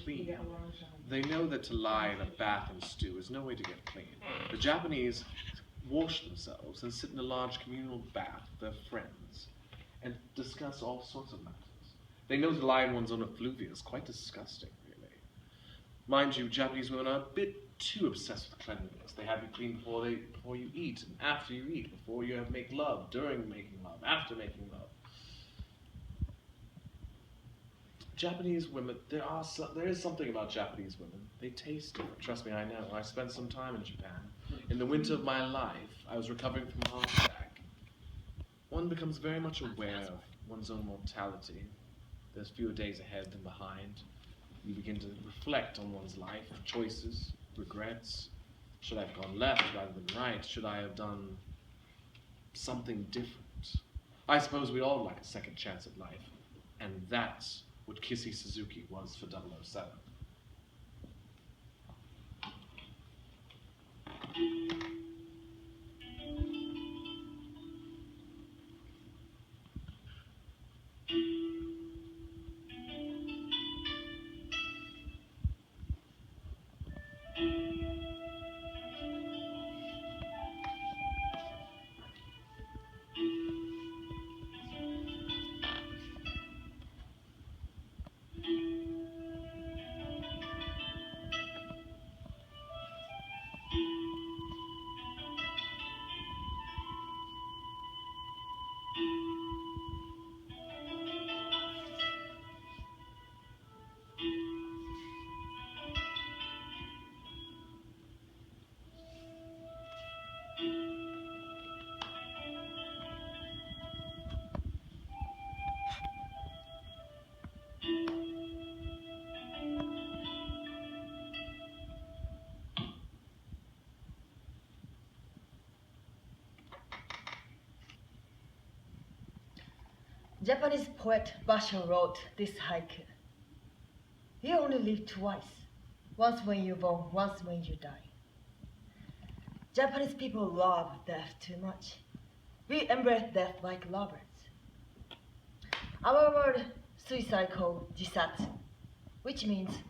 clean. They know that to lie in a bath and stew is no way to get clean. The Japanese wash themselves and sit in a large communal bath with their friends and discuss all sorts of matters. They know to lie in one's own effluvia is quite disgusting, really. Mind you, Japanese women are a bit too obsessed with cleanliness. They have you clean before you eat, and after you eat, before you make love, during making love, after making love. Japanese women, there is something about Japanese women. They taste different. Trust me, I know. I spent some time in Japan. In the winter of my life, I was recovering from a heart attack. One becomes very much aware of one's own mortality. There's fewer days ahead than behind. You begin to reflect on one's life, choices, regrets. Should I have gone left rather than right? Should I have done something different? I suppose we all like a second chance at life. And that's what Kissy Suzuki was for 007. Japanese poet Basho wrote this haiku. You only live twice, once when you're born, once when you die. Japanese people love death too much. We embrace death like lovers. Our word suicide called jisatsu, which means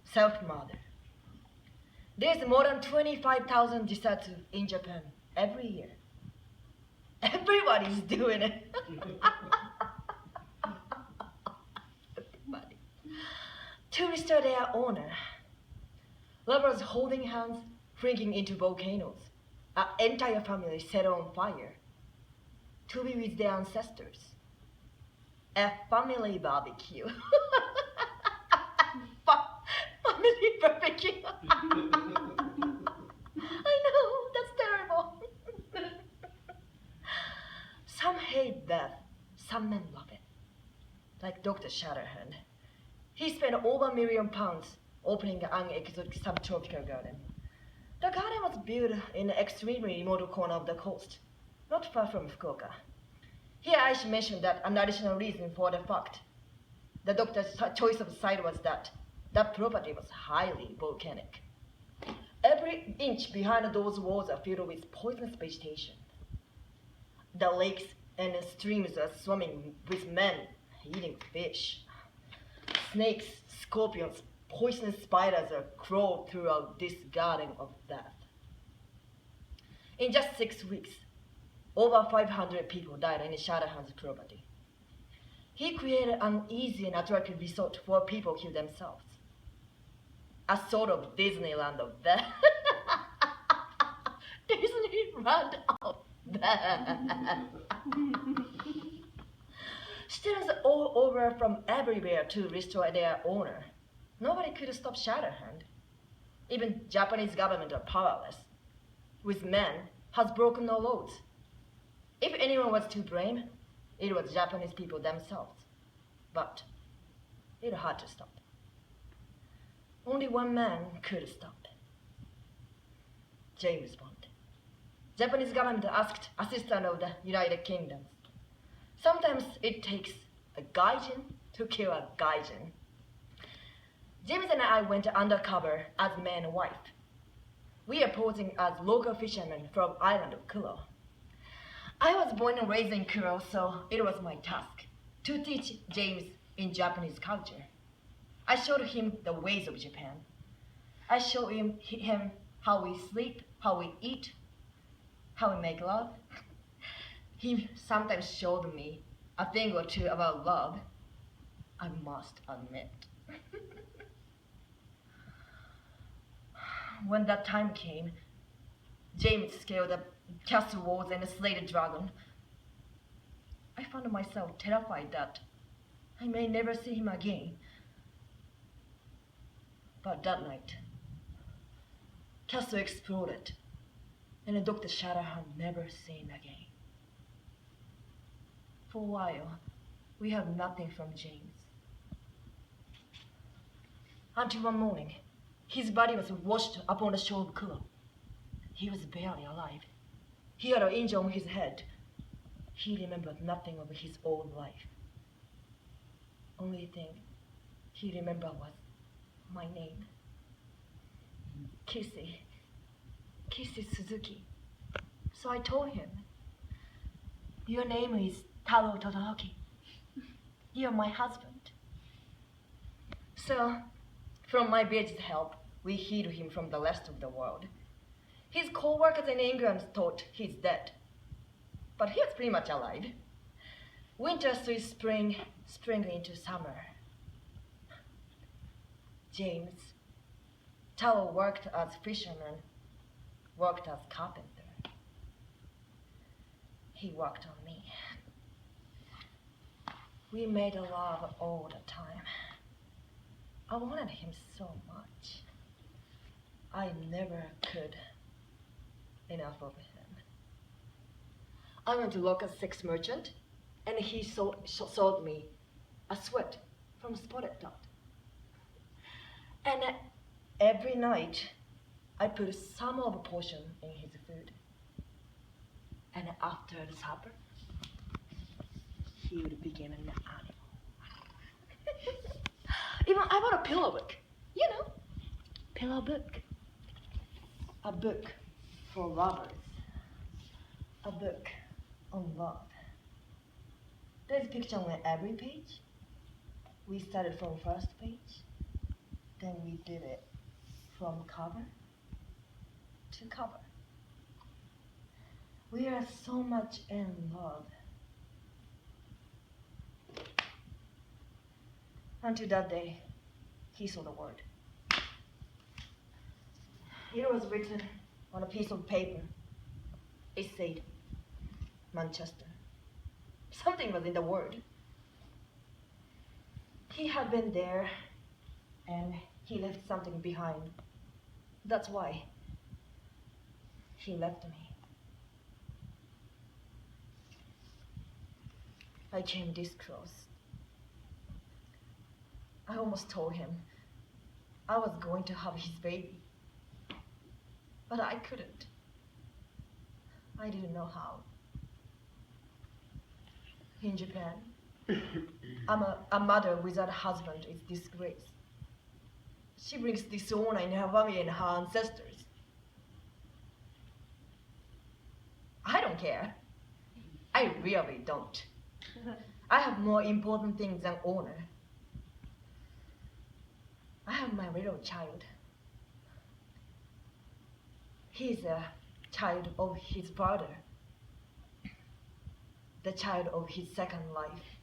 self-murder. There's more than 25,000 jisatsu in Japan every year. Everybody's doing it. To restore their honor, lovers holding hands, flinging into volcanoes, an entire family set on fire, to be with their ancestors. A family barbecue. Family barbecue. I know, that's terrible. Some hate death, some men love it. Like Dr. Shatterhand. He spent over £1 million opening an exotic subtropical garden. The garden was built in an extremely remote corner of the coast, not far from Fukuoka. Here I should mention that an additional reason for the fact the doctor's choice of site was that that property was highly volcanic. Every inch behind those walls are filled with poisonous vegetation. The lakes and streams are swimming with men eating fish. Snakes, scorpions, poisonous spiders are crawled throughout this garden of death. In just 6 weeks, over 500 people died in Shatterhand's property. He created an easy and attractive resort for people to kill themselves. A sort of Disneyland of death. Disneyland of death. Students all over from everywhere to restore their honor. Nobody could stop Shatterhand. Even Japanese government are powerless. With men, has broken no laws. If anyone was to blame, it was Japanese people themselves. But it had to stop. Only one man could stop. James Bond. Japanese government asked assistant of the United Kingdom. Sometimes it takes a gaijin to kill a gaijin. James and I went undercover as man and wife. We are posing as local fishermen from island of Kuro. I was born and raised in Kuro, so it was my task to teach James in Japanese culture. I showed him the ways of Japan. I showed him how we sleep, how we eat, how we make love. He sometimes showed me a thing or two about love, I must admit. When that time came, James scaled the castle walls and slayed a dragon. I found myself terrified that I may never see him again. But that night, castle exploded, and Dr. Shatterhand never seen again. For a while, we heard nothing from James. Until one morning, his body was washed upon the shore of Kuro. He was barely alive. He had an injury on his head. He remembered nothing of his old life. Only thing he remembered was my name. Kissy Suzuki. So I told him, your name is Taro Todoroki. You're my husband. So, from my village help, we hid him from the rest of the world. His co-workers in England thought he's dead, but he was pretty much alive. Winter through spring, spring into summer. James, Taro worked as fisherman, worked as carpenter. He worked on me. We made love all the time. I wanted him so much. I never could enough of him. I went to local sex merchant, and he sold me a sweat from Spotted Dot. And every night, I put some of a portion in his food. And after the supper, he would become an animal. Even I bought a pillow book. You know, pillow book. A book for lovers. A book on love. There's a picture on every page. We started from first page. Then we did it from cover to cover. We are so much in love. Until that day, he saw the word. It was written on a piece of paper. It said, Manchester. Something was in the word. He had been there, and he left something behind. That's why he left me. I came this close. I almost told him I was going to have his baby, but I couldn't. I didn't know how. In Japan, a mother without a husband is disgrace. She brings dishonor in her family and her ancestors. I don't care. I really don't. I have more important things than honor. I have my little child. He's a child of his father, the child of his second life.